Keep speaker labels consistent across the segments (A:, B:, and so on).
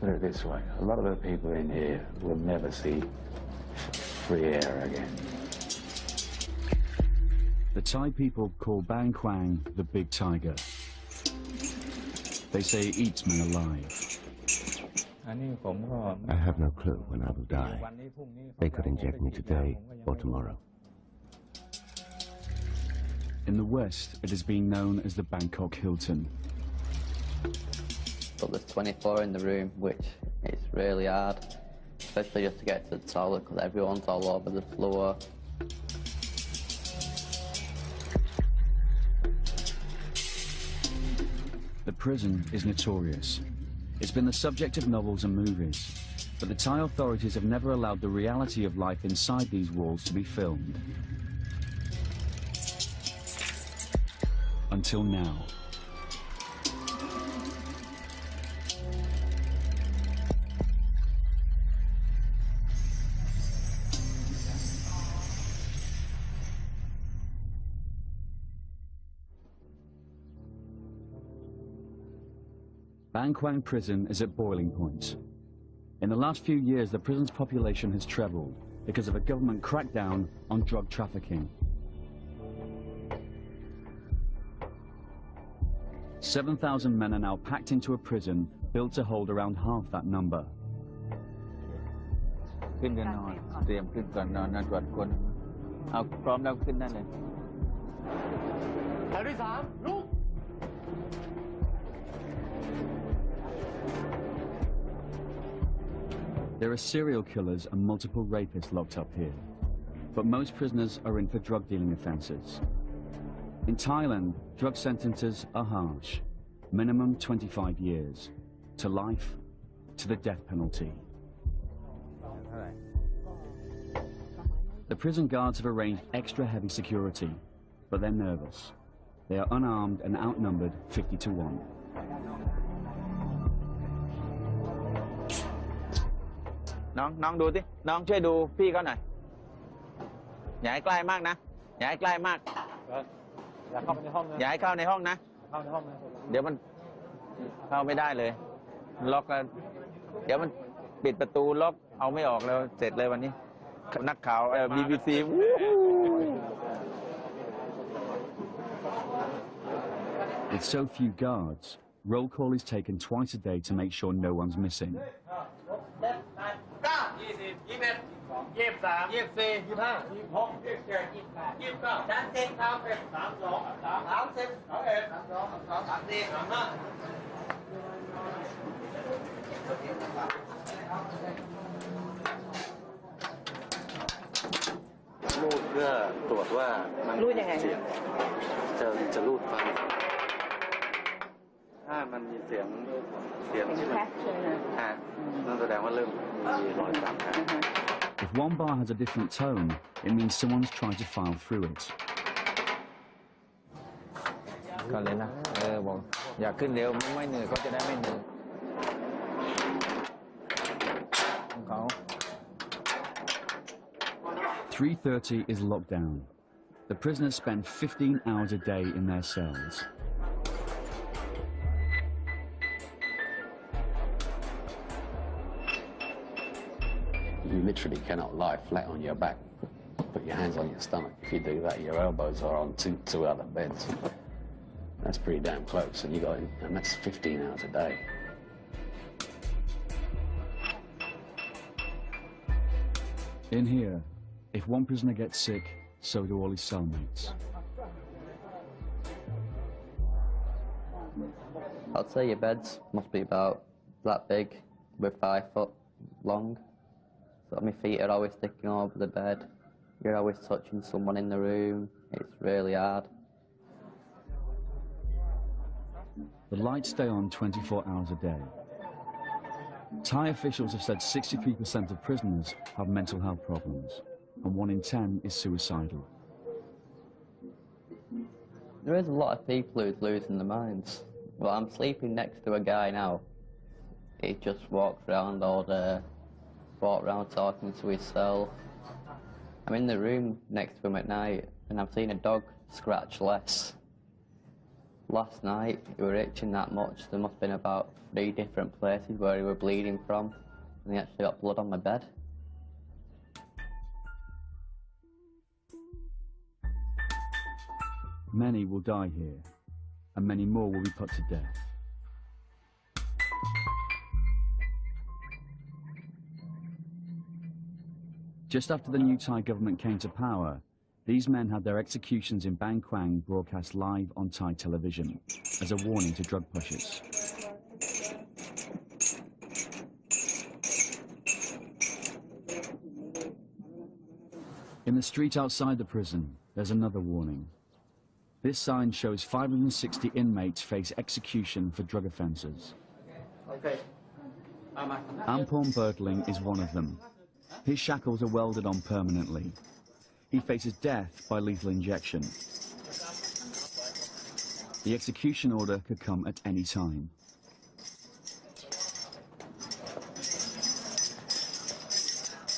A: Put it this way, a lot of the people in here will never see free air again.
B: The Thai people call Bang Kwang the big tiger. They say it eats men alive.
C: I have no clue when I will die. They could inject me today or tomorrow.
B: In the West, it has been known as the Bangkok Hilton.
D: But there's 24 in the room, which is really hard, especially just to get to the toilet because everyone's all over the floor.
B: The prison is notorious. It's been the subject of novels and movies, but the Thai authorities have never allowed the reality of life inside these walls to be filmed. Until now. Bang Kwang prison is at boiling point. In the last few years, the prison's population has trebled because of a government crackdown on drug trafficking. 7,000 men are now packed into a prison built to hold around half that number. There are serial killers and multiple rapists locked up here, but most prisoners are in for drug dealing offences. In Thailand, drug sentences are harsh, minimum 25 years, to life, to the death penalty. The prison guards have arranged extra heavy security, but they're nervous. They are unarmed and outnumbered 50 to 1.
E: น้องดูสิน้องช่วยดูพี่เขาหน่อยอย่าให้ใกล้มากนะอย่าให้ใกล้มากอย่าเข้าในห้องนะอย่าให้เข้าในห้องนะเข้าในห้องนะเดี๋ยวมันเข้าไม่ได้เลยล็อกแล้วเดี๋ยวมันปิดประตูล็อกเอาไม่ออกแล้วเสร็จเลยวันนี้นักข่าวBBC
B: With so few guards, roll call is taken twice a day to make sure no one's missing.
F: รูดเพื่อตรวจว่ามันรูดยังไงจะรูดฟังถ้ามันมีเสียงที่นั่นแสดงว่าเริ่มมีรอยสัก
B: If one bar has a different tone, it means someone's trying to file through it.
E: ก็เลยนะบอกอยากขึ้นเร็วไม่เหนื่อยก็จะได้ไม่เหนื่อยของเขา
B: 3:30 is lockdown. The prisoners spend 15 hours a day in their cells.
A: You literally cannot lie flat on your back. Put your hands on your stomach. If you do that, your elbows are on two other beds. That's pretty damn close, and that's 15 hours a day.
B: In here, if one prisoner gets sick, so do all his cellmates.
D: I'd say your beds must be about that big, with 5 foot long. So my feet are always sticking over the bed. You're always touching someone in the room. It's really hard.
B: The lights stay on 24 hours a day. Thai officials have said 63% of prisoners have mental health problems, and 1 in 10 is suicidal.
D: There is a lot of people who's losing their minds. Well, I'm sleeping next to a guy now. He just walks around all day, talking to his cell. I'm in the room next to him at night, and I've seen a dog scratch less. Last night, he were itching that much. There must have been about 3 different places where he were bleeding from, and he actually got blood on my bed.
B: Many will die here, and many more will be put to death. Just after the new Thai government came to power, these men had their executions in Bang Kwang broadcast live on Thai television as a warning to drug pushers. In the street outside the prison, there's another warning. This sign shows 560 inmates face execution for drug offences. Ampon Bertling is one of them. His shackles are welded on permanently. He faces death by lethal injection. The execution order could come at any time.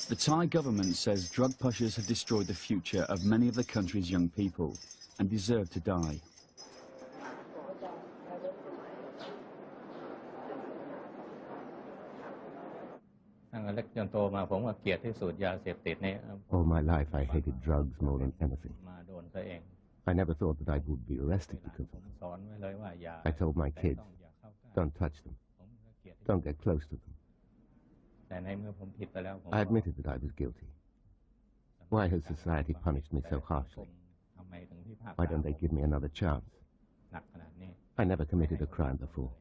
B: The Thai government says drug pushers have destroyed the future of many of the country's young people and deserve to die.
C: All my life I hated drugs more than anything. I never thought that I would be arrested because of them. I told my kids, don't touch them. Don't get close to them. I admitted that I was guilty. Why has society punished me so harshly? Why don't they give me another chance? I never committed a crime before.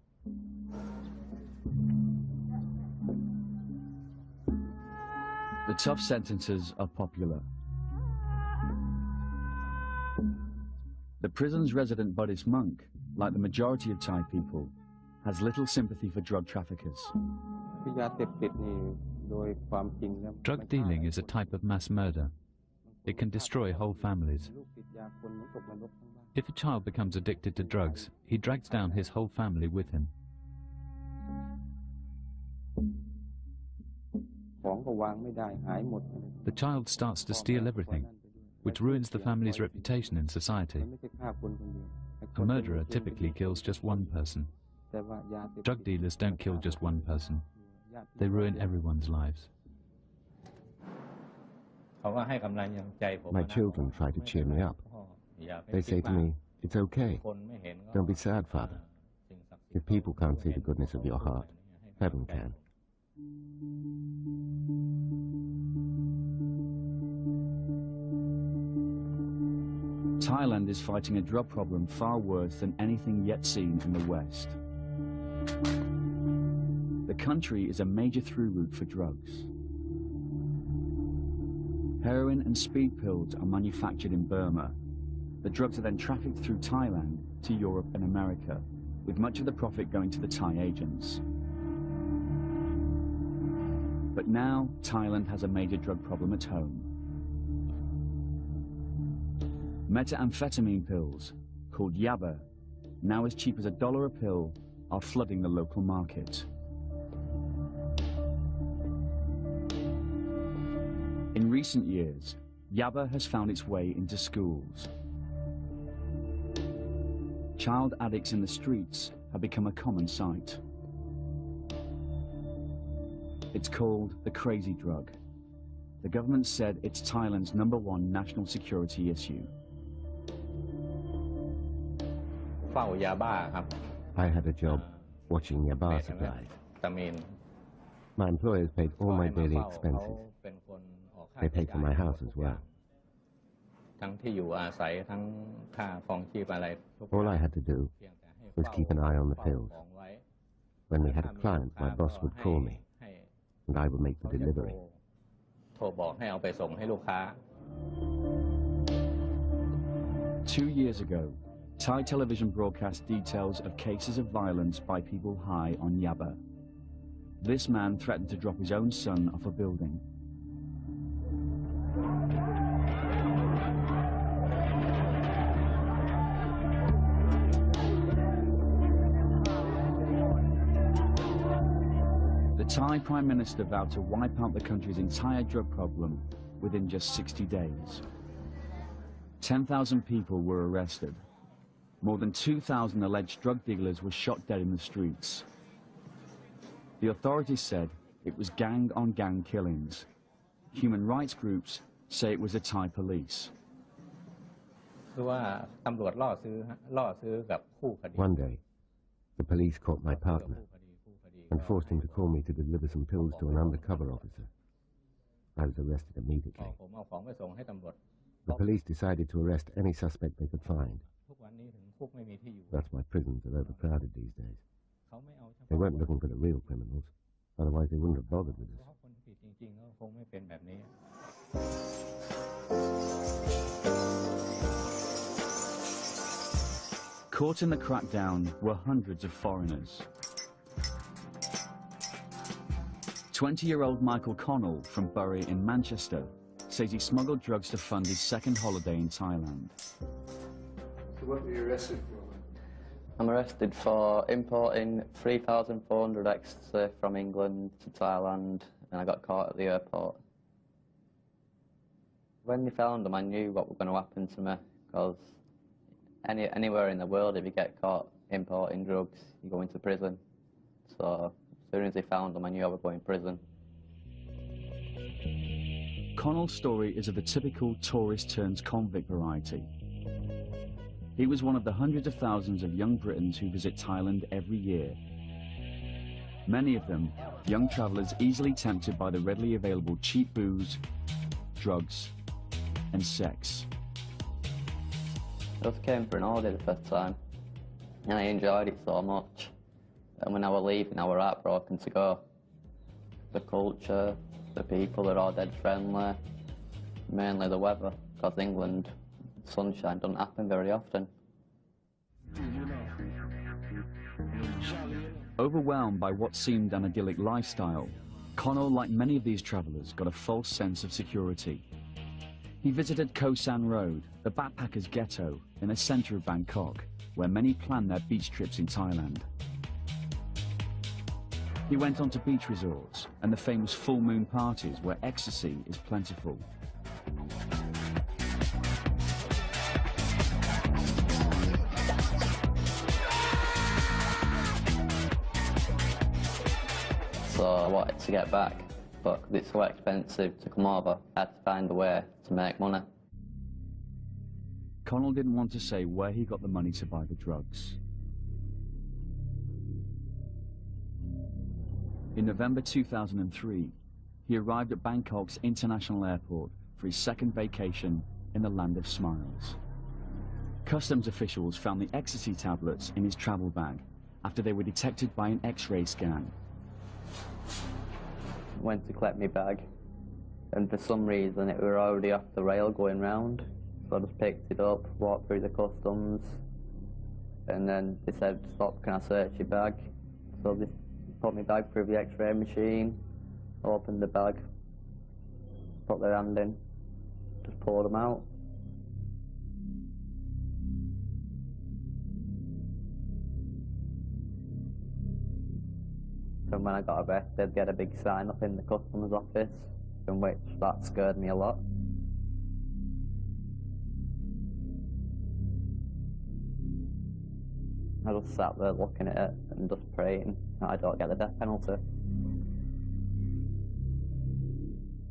B: The tough sentences are popular. The prison's resident Buddhist monk, like the majority of Thai people, has little sympathy for drug traffickers.
G: Drug dealing is a type of mass murder. It can destroy whole families. If a child becomes addicted to drugs, he drags down his whole family with him. The child starts to steal everything, which ruins the family's reputation in society. A murderer typically kills just one person. Drug dealers don't kill just one person. They ruin everyone's lives.
C: My children try to cheer me up. They say to me, it's okay. Don't be sad, Father. If people can't see the goodness of your heart, heaven can.
B: Thailand is fighting a drug problem far worse than anything yet seen in the West. The country is a major through route for drugs. Heroin and speed pills are manufactured in Burma. The drugs are then trafficked through Thailand to Europe and America, with much of the profit going to the Thai agents. But now, Thailand has a major drug problem at home. Methamphetamine pills, called yaba, now as cheap as $1 a pill, are flooding the local market. In recent years, yaba has found its way into schools. Child addicts in the streets have become a common sight. It's called the crazy drug. The government said it's Thailand's #1 national security issue.
C: I had a job watching yaba supply. My employers paid all my daily expenses. They paid for my house as well. All I had to do was keep an eye on the pills. When we had a client, my boss would call me, and I would make the delivery.
B: 2 years ago, Thai television broadcast details of cases of violence by people high on yaba. This man threatened to drop his own son off a building. The Thai Prime Minister vowed to wipe out the country's entire drug problem within just 60 days. 10,000 people were arrested. More than 2,000 alleged drug dealers were shot dead in the streets. The authorities said it was gang-on-gang killings. Human rights groups say it was a Thai police.
C: One day, the police caught my partner and forced him to call me to deliver some pills to an undercover officer. I was arrested immediately. The police decided to arrest any suspect they could find. That's why prisons are overcrowded these days. They weren't looking for the real criminals, otherwise they wouldn't have bothered with us.
B: Caught in the crackdown were hundreds of foreigners. 20-year-old Michael Connell from Bury in Manchester says he smuggled drugs to fund his second holiday in Thailand.
H: So what were you arrested for?
D: I'm arrested for importing 3,400 ecstasy from England to Thailand, and I got caught at the airport. When they found them, I knew what was going to happen to me, because anywhere in the world, if you get caught importing drugs, you go into prison. So as soon as they found them, I knew I was going to prison.
B: Connell's story is of the typical tourist-turns-convict variety. He was one of the hundreds of thousands of young Britons who visit Thailand every year. Many of them, young travellers easily tempted by the readily available cheap booze, drugs, and sex.
D: I just came for an holiday the first time, and I enjoyed it so much. And when I was leaving, I was heartbroken to go. The culture, the people are all dead friendly, mainly the weather, because England, sunshine doesn't happen very often.
B: Overwhelmed by what seemed an idyllic lifestyle, Connell, like many of these travellers, got a false sense of security. He visited Koh San Road, the backpackers' ghetto in the centre of Bangkok, where many plan their beach trips in Thailand. He went on to beach resorts and the famous full moon parties where ecstasy is plentiful.
D: So I wanted to get back, but because it's so expensive to come over, I had to find a way to make money.
B: Connell didn't want to say where he got the money to buy the drugs. In November 2003, he arrived at Bangkok's international airport for his second vacation in the land of smiles. Customs officials found the ecstasy tablets in his travel bag after they were detected by an X-ray scan.
D: Went to collect my bag, and for some reason it were already off the rail going round. So I just picked it up, walked through the customs, and then they said, "Stop, can I search your bag?" So they put my bag through the X-ray machine, opened the bag, put their hand in, just poured them out. And when I got arrested, they had a big sign up in the customs office, in which that scared me a lot. I just sat there looking at it and just praying that I don't get the death penalty.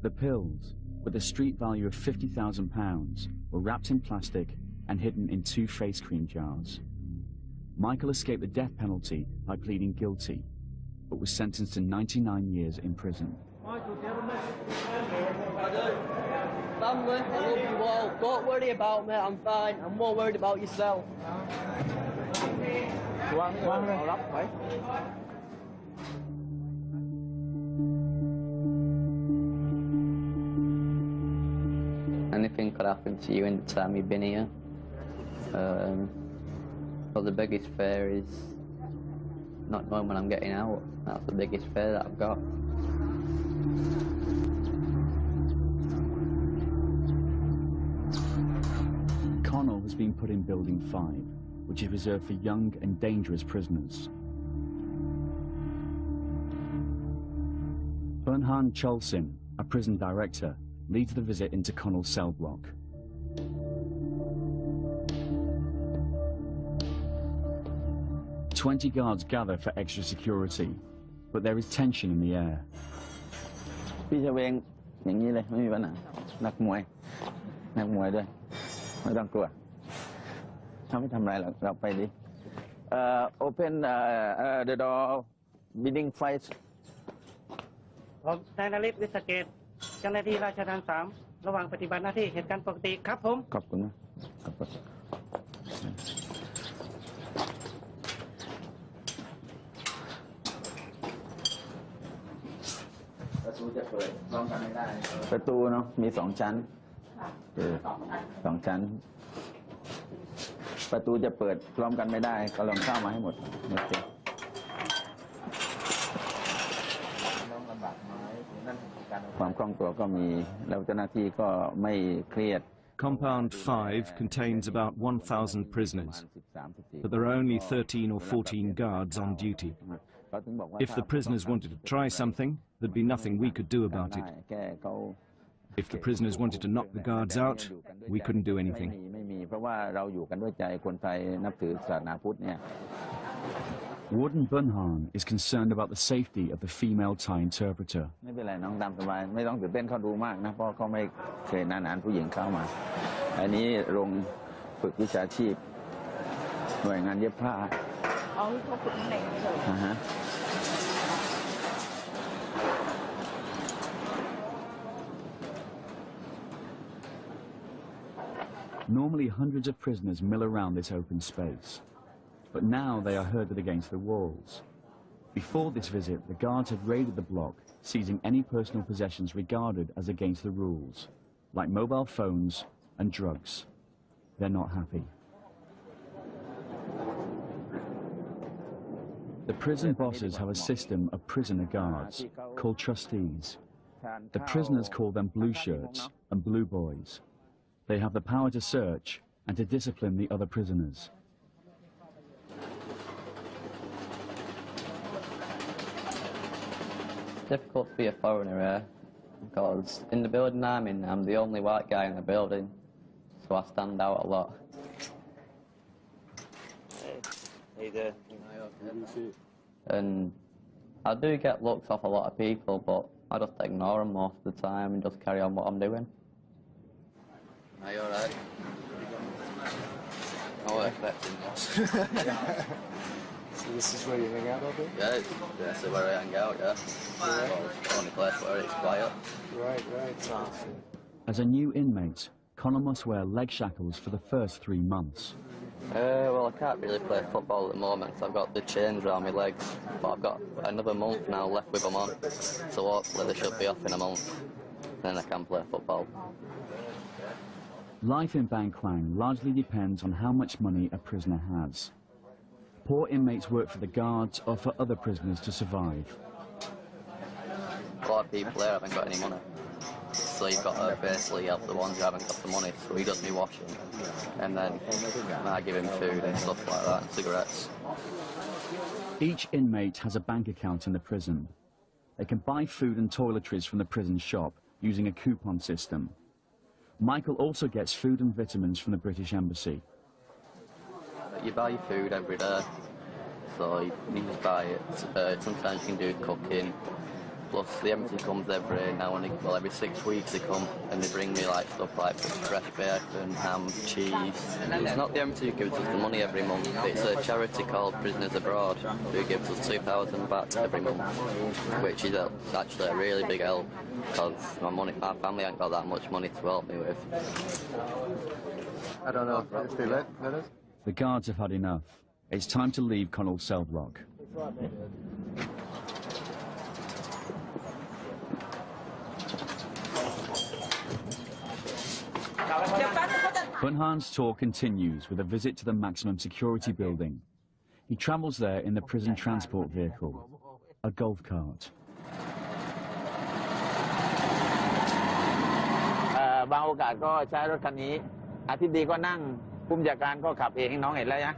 B: The pills, with a street value of £50,000, were wrapped in plastic and hidden in 2 face cream jars. Michael escaped the death penalty by pleading guilty, but was sentenced to 99 years in prison.
I: Michael, do you have a message?
J: I do. Family, I love you all. Don't worry about me, I'm fine. I'm more worried about yourself.
D: Anything could happen to you in the time you've been here. But the biggest fear is not knowing when I'm getting out. That's the biggest fear that I've got.
B: Connell has been put in Building 5, which is reserved for young and dangerous prisoners. Bernhan Cholsin, a prison director, leads the visit into Connell's cell block. 20 guards gather for extra security, but there is tension in the air.
E: พี่เฉวงอย่างนี้เลยไม่มีปัญหานักมวยด้วยไม่ต้องกลัวเขาไม่ทำอะไรหรอกเราไปดิ open the door bidding fight
I: ผมนายนฤทธิ์วิสเกตเจ้าหน้าที่ราชทัณฑ์3ระหว่างปฏิบัติหน้าที่เหตุการณ์ปกติครับผม
E: ขอบคุณนะขอบคุณประตูจะเปิดพร้อมกันไม่ได้ประตูเนาะมี2 ชั้น2 ชั้นประตูจะเปิดพร้อมกันไม่ได้ก็ลองเข้ามาให้หมดโอเคความคล่องตัวก็มีแล้วเจ้าหน้าที่ก็ไม่เครียด
K: Compound 5 contains about 1,000 prisoners, but there are only 13 or 14 guards on duty. If the prisoners wanted to try something, there'd be nothing we could do about it. If the prisoners wanted to knock the guards out, we couldn't do anything.
B: Warden Bunhan is concerned about the safety of the female Thai interpreter.
E: ไม่เป็นไรน้องตามสบายไม่ต้องตื่นเต้นเขาดูมากนะเพราะเขาไม่เคยนานๆผู้หญิงเข้ามาอันนี้โรงฝึกวิชาชีพหน่วยงานเย็บผ้าเขาฝึกเด็กเลย
B: Normally hundreds of prisoners mill around this open space, but now they are herded against the walls. Before this visit, the guards had raided the block, seizing any personal possessions regarded as against the rules, like mobile phones and drugs. They're not happy. The prison bosses have a system of prisoner guards, called trustees. The prisoners call them blue shirts and blue boys. They have the power to search and to discipline the other prisoners.
D: It's difficult to be a foreigner here, because in the building I'm in, I'm the only white guy in the building, so I stand out a lot. And I do get looks off a lot of people, but I just ignore them most of the time and just carry on what I'm doing. Are you alright? Oh, expecting this.
H: So this is where you hang out all day?
D: Yeah, this is where I hang out, yeah. The only place where it's quiet.
H: Right.
B: As a new inmate, Connor must wear leg shackles for the first 3 months.
D: Well, I can't really play football at the moment, so I've got the chains around my legs, but I've got another month now left with them on, so hopefully they should be off in a month, then I can play football.
B: Life in Bangkwang largely depends on how much money a prisoner has. Poor inmates work for the guards or for other prisoners to survive.
D: A lot of people there haven't got any money, so you've got to basically help the ones who haven't got the money, so he does me washing, and then I give him food and stuff like that, and cigarettes.
B: Each inmate has a bank account in the prison. They can buy food and toiletries from the prison shop using a coupon system. Michael also gets food and vitamins from the British Embassy.
D: You buy food every day, so you just buy it. Sometimes you can do cooking. Plus the embassy comes every 6 weeks they come and they bring me like stuff like fresh bacon, ham, cheese. It's not the embassy who gives us the money every month, it's a charity called Prisoners Abroad who gives us 2,000 baht every month, which is actually a really big help, because my family ain't got that much money to help me with.
H: I don't know if they let us.
B: The guards have had enough. It's time to leave Connell's cell block. Bunhan's tour continues with a visit to the maximum security building. He travels there in the prison transport vehicle, a golf cart.
E: บางโอกาสก็ใช้รถคันนี้อาทิตย์ดีก็นั่งผู้บัญชาการก็ขับเองน้องเห็นแล้วนะ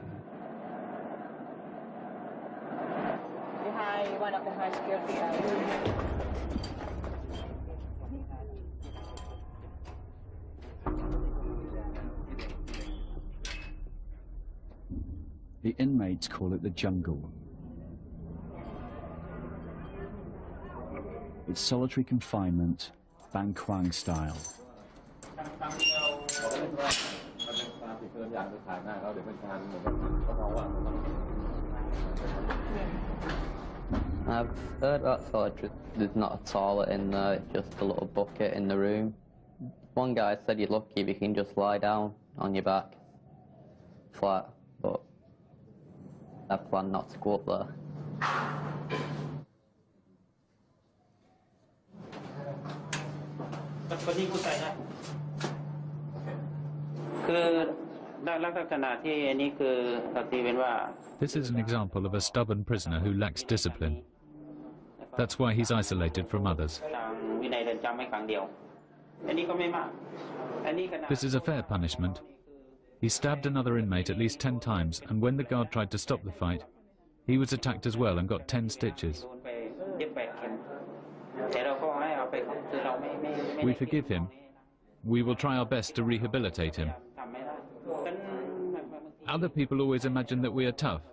J: Behind one of the high security areas.
B: The inmates call it the jungle. It's solitary confinement, Bangkwang style.
D: I've heard that there's not a toilet in there, it's just a little bucket in the room. One guy said you're lucky if you can just lie down on your back, flat, but I plan not to go up there.
I: คนที่พูดไปนะคือลักษณะที่อันนี้คือตัดสินเป็นว่า
G: This is an example of a stubborn prisoner who lacks discipline. That's why he's isolated from others.
I: ทางวินัยเรือนจำไม่ขังเดียวอันนี้ก็ไม่มากอันนี้ขนาด
G: This is a fair punishment. He stabbed another inmate at least 10 times, and when the guard tried to stop the fight, he was attacked as well and got 10 stitches.
I: โดนไปเย็บ8 เข็มแต่เราก็ให้เอาไปคือเราไม่
G: We forgive him. We will try our best to rehabilitate him.
I: ทำไม่ได้
G: Other people always imagine that we are tough,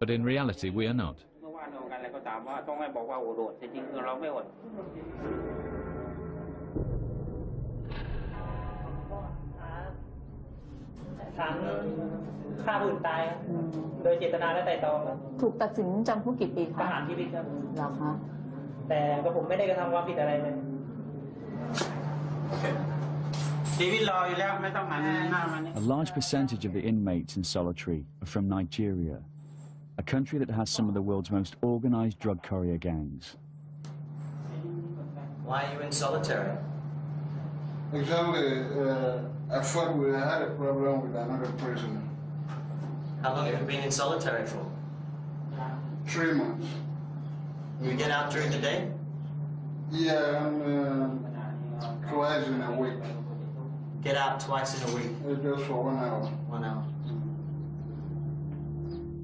G: but in reality we are not.
I: เมื่อวานเรากันอะไรก็ตามว่าต้องให้บอกว่าโหดจริงๆคือเราไม่โหด
L: ครั้งฆ่าผู้อื่นตายโดยเจตนาและไตร่ตรองถูกตัดสินจำคุกกี่ปีคะประหารชีวิตครับเหรอคะแต่ก็ผมไม่ได้กระทำความผิดอะไรเลย
B: A large percentage of the inmates in solitary are from Nigeria, a country that has some of the world's most organized drug courier gangs.
M: Why are you in solitary?
H: Exactly. I thought we had a problem with another prisoner.
M: How long have you been in solitary for?
H: 3 months.
M: You get out during the day?
H: Yeah, twice in a week.
M: Get out twice in a week?
H: Just for 1 hour.
M: 1 hour.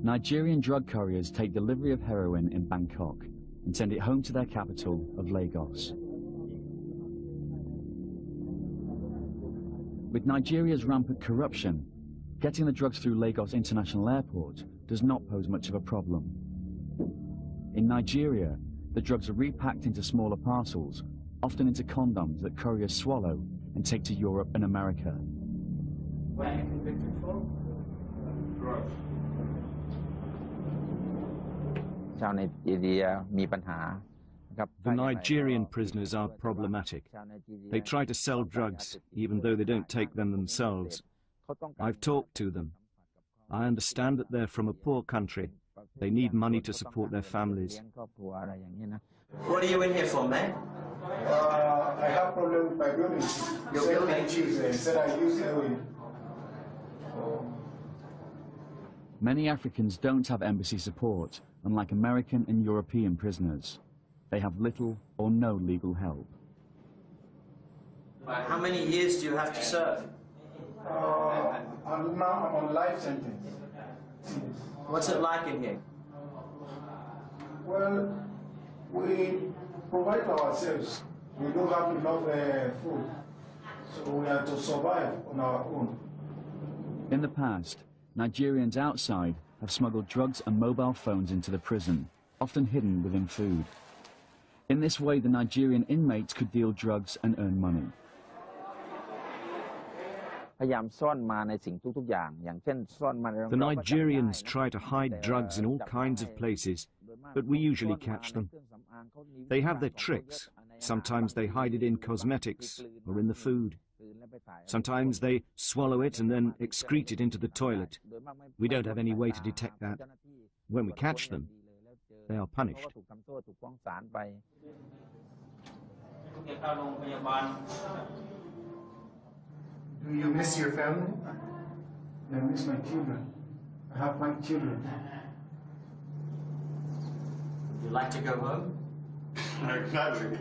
B: Nigerian drug couriers take delivery of heroin in Bangkok and send it home to their capital of Lagos. With Nigeria's rampant corruption, getting the drugs through Lagos International Airport does not pose much of a problem. In Nigeria, the drugs are repacked into smaller parcels, often into condoms that couriers swallow and take to Europe and America.
K: The Nigerian prisoners are problematic. They try to sell drugs, even though they don't take them themselves. I've talked to them. I understand that they're from a poor country. They need money to support their families.
M: What are you in here for, man?
H: I have problem with my building.
M: Your building?
H: Said I use heroin.
B: Many Africans don't have embassy support, unlike American and European prisoners. They have little or no legal help.
M: How many years do you have to serve?
H: I'm on life sentence.
M: What's it like in here?
H: Well, we provide for ourselves. We don't have enough food, so we have to survive on our own.
B: In the past, Nigerians outside have smuggled drugs and mobile phones into the prison, often hidden within food. In this way, the Nigerian inmates could deal drugs and earn money.
E: พยายามซ่อนมาในสิ่งทุกๆอย่างอย่างเช่นซ่อนมา
K: The Nigerians try to hide drugs in all kinds of places, but we usually catch them. They have their tricks. Sometimes they hide it in cosmetics or in the food. Sometimes they swallow it and then excrete it into the toilet. We don't have any way to detect that. When we catch them, they are punished.
H: Do you miss your family? I miss my children. I have 5 children.
M: Would you like to go home?
H: Exactly.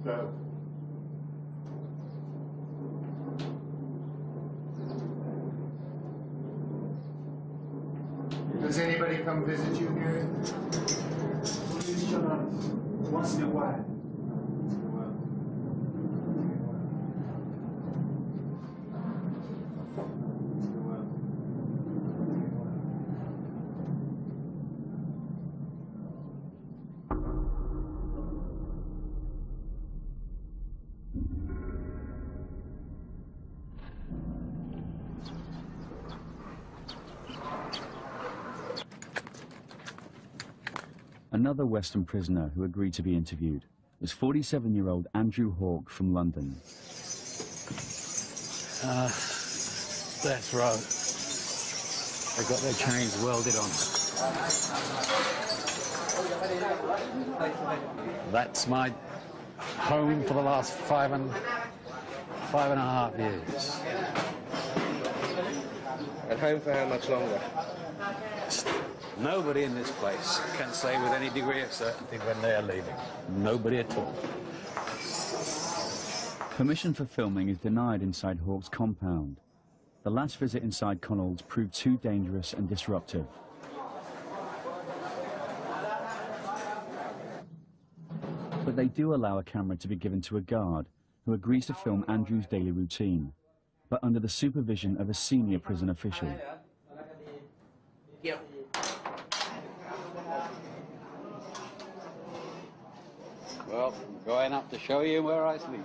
H: So. Does anybody come visit you here? Once in a while.
B: Another Western prisoner who agreed to be interviewed was 47-year-old Andrew Hawke from London.
A: Death row. They've got their chains welded on. That's my home for the last five and a half years.
F: At home for how much longer?
A: Nobody in this place can say with any degree of certainty when they are leaving. Nobody at all.
B: Permission for filming is denied inside Hawke's compound. The last visit inside Connell's proved too dangerous and disruptive. But they do allow a camera to be given to a guard who agrees to film Andrew's daily routine, but under the supervision of a senior prison official.
A: Well, I'm going up to show you where I sleep.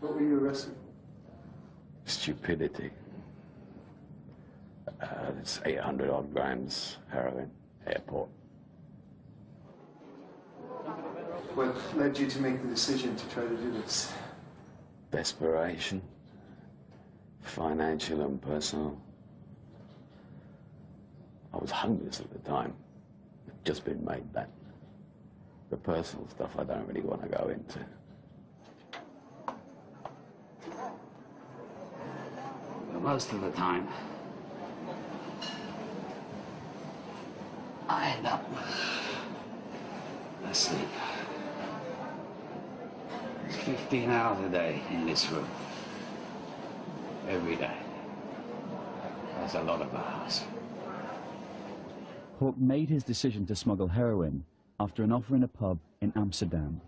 H: What were you arrested for?
A: Stupidity. It's 800 odd grams heroin, airport.
H: What led you to make the decision to try to do this?
A: Desperation. Financial and personal. I was homeless at the time. I'd just been made that. The personal stuff I don't really want to go into. But most of the time, I end up asleep. 15 hours a day in this room. Every day. That's a lot of hours.
B: Hawke made his decision to smuggle heroin after an offer in a pub in Amsterdam.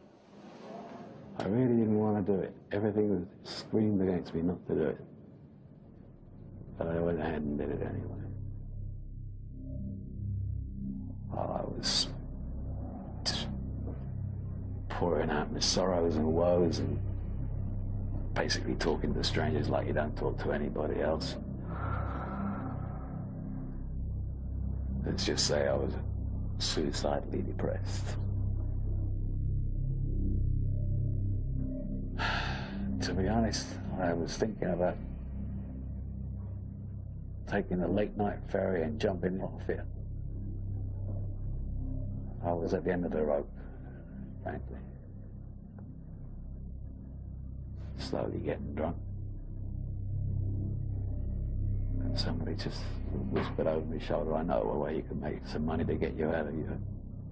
A: I really didn't want to do it. Everything screamed against me not to do it. But I went ahead and did it anyway. I was just pouring out my sorrows and woes and basically talking to strangers like you don't talk to anybody else. Let's just say I was suicidally depressed. To be honest, I was thinking about taking a late-night ferry and jumping off it. I was at the end of the rope, frankly. Slowly getting drunk. And somebody just whispered over my shoulder, I know a way you can make some money to get you out of your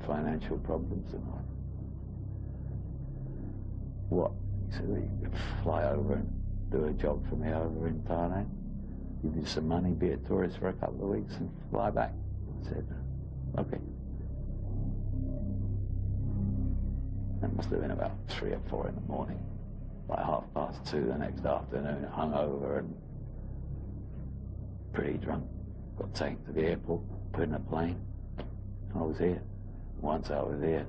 A: financial problems. And I, what? He said, well, you could fly over and do a job for me over in Thailand, give you some money, be a tourist for a couple of weeks and fly back. I said, okay. That must have been about 3 or 4 in the morning. By 2:30 the next afternoon, hungover and pretty drunk. Got taken to the airport, put in a plane. I was here. Once I was here,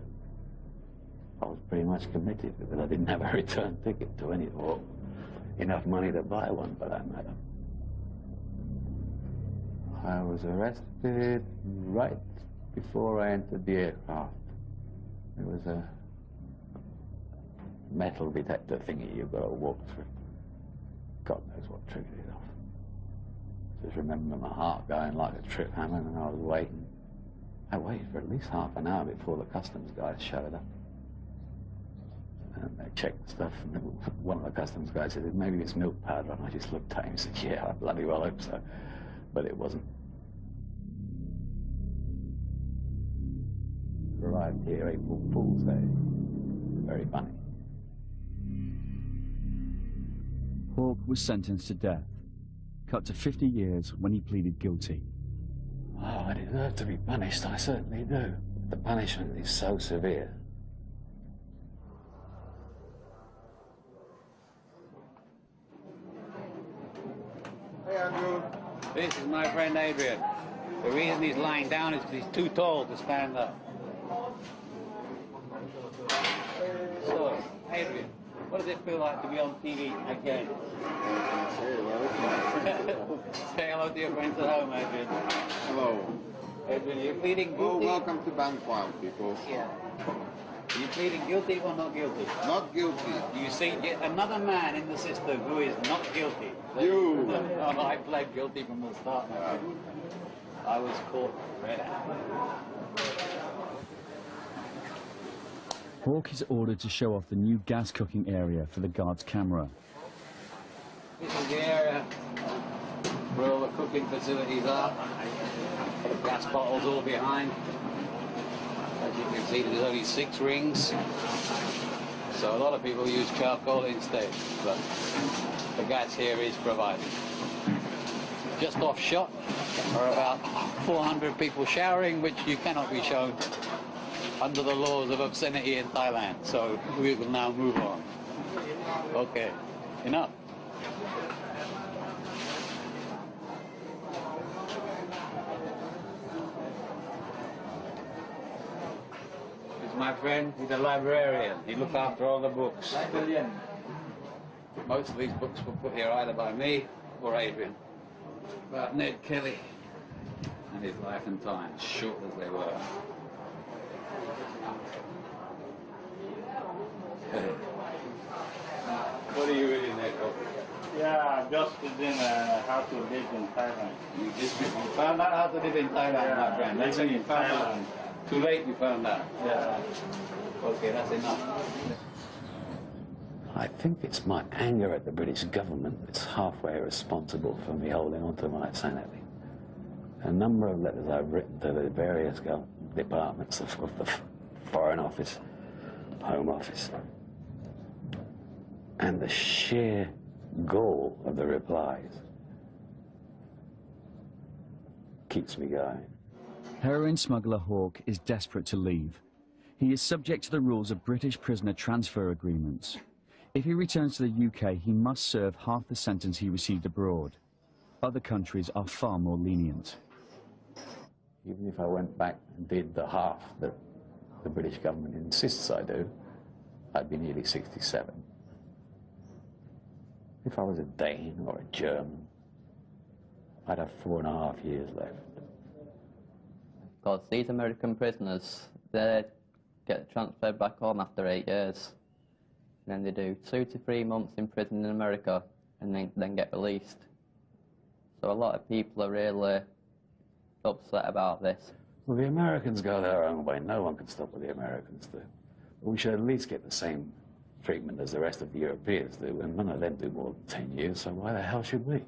A: I was pretty much committed because I didn't have a return ticket to any, or enough money to buy one for that matter. I was arrested right before I entered the aircraft. There was a metal detector thingy you've got to walk through. God knows what triggered it off. Just remember my heart going like a trip hammer, and I was waiting. I waited for at least half an hour before the customs guys showed up. And they checked the stuff, and one of the customs guys said, maybe it's milk powder, and I just looked at him and said, yeah, I bloody well hope so. But it wasn't. Arrived here April Fool's Day. Very funny.
B: Hawke was sentenced to death, cut to 50 years when he pleaded guilty.
A: Oh, I deserve to be punished, I certainly do. The punishment is so severe.
H: Hey, Andrew.
A: This is my friend Adrian. The reason he's lying down is because he's too tall to stand up. So, Adrian, What does it feel like to be on TV again? Say hello to your friends at home, Adrian.
N: Hello.
A: Adrian, you're pleading guilty?
N: Welcome to Bankwile, people.
A: Yeah. Are you pleading guilty or not guilty?
N: Not guilty.
A: You see yet another man in the system who is not guilty.
N: You.
A: Oh, I pled guilty from the start. I was caught red-handed.
B: Hawke is ordered to show off the new gas cooking area for the guard's camera.
A: This is the area where all the cooking facilities are. The gas bottles all behind. As you can see, there's only 6 rings. So a lot of people use charcoal instead, but the gas here is provided. Just off shot are about 400 people showering, which you cannot be shown under the laws of obscenity in Thailand. So we will now move on. Okay, enough. My friend, he's a librarian. He looks after all the books. Librarian. Most of these books were put here either by me or Adrian. About Ned Kelly and his life and times, short as they were. What are you reading there, Cole?
O: Yeah, just reading how to live in Thailand.
A: You found out how to live in Thailand, my friend. That's when you found out. Too late you found out.
O: Yeah.
A: Okay, that's enough. I think it's my anger at the British government that's halfway responsible for me holding on to my sanity. A number of letters I've written to the various departments of the Foreign Office, Home Office, and the sheer gall of the replies keeps me going.
B: Heroin smuggler Hawke is desperate to leave. He is subject to the rules of British prisoner transfer agreements. If he returns to the UK, he must serve half the sentence he received abroad. Other countries are far more lenient.
A: Even if I went back and did the half that the British government insists I do, I'd be nearly 67. If I was a Dane or a German, I'd have 4.5 years left.
D: Because these American prisoners, they get transferred back home after 8 years. And then they do 2 to 3 months in prison in America and then get released. So a lot of people are really upset about this.
A: Well, the Americans go their own way. No one can stop what the Americans do. But we should at least get the same treatment as the rest of the Europeans do, and none of them do more than 10 years, so why the hell should we?